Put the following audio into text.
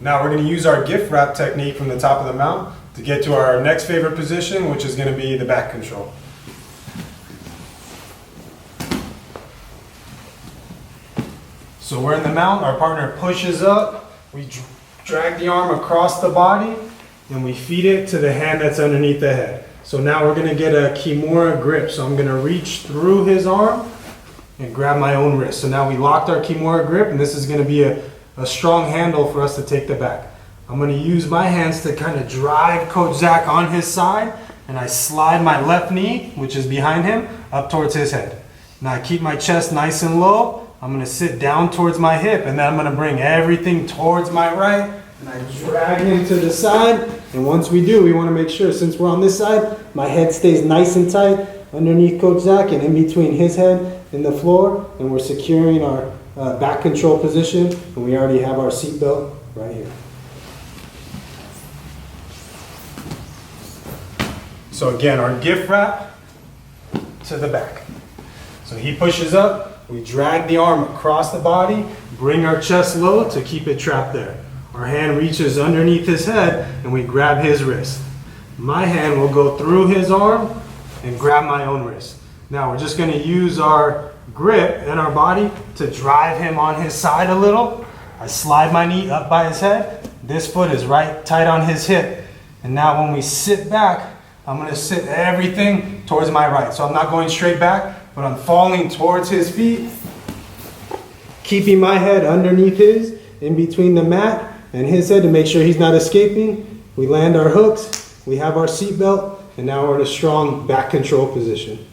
Now we're going to use our gift wrap technique from the top of the mount to get to our next favorite position, which is going to be the back control. So we're in the mount, our partner pushes up, we drag the arm across the body, and we feed it to the hand that's underneath the head. So now we're going to get a Kimura grip. So I'm going to reach through his arm and grab my own wrist. So now we locked our Kimura grip, and this is going to be a strong handle for us to take the back. I'm going to use my hands to kind of drive Coach Zach on his side, and I slide my left knee, which is behind him, up towards his head. Now I keep my chest nice and low. I'm going to sit down towards my hip, and then I'm going to bring everything towards my right, and I drag him to the side. And once we do, we want to make sure, since we're on this side, my head stays nice and tight underneath Coach Zach and in between his head and the floor, and we're securing our back control position, and we already have our seat belt right here. So again, our gift wrap to the back. So he pushes up, we drag the arm across the body, bring our chest low to keep it trapped there. Our hand reaches underneath his head and we grab his wrist. My hand will go through his arm and grab my own wrist. Now we're just going to use our grip and our body to drive him on his side a little. I slide my knee up by his head. This foot is right tight on his hip. And now when we sit back, I'm going to sit everything towards my right. So I'm not going straight back, but I'm falling towards his feet, keeping my head underneath his, in between the mat and his head to make sure he's not escaping. We land our hooks, we have our seat belt, and now we're in a strong back control position.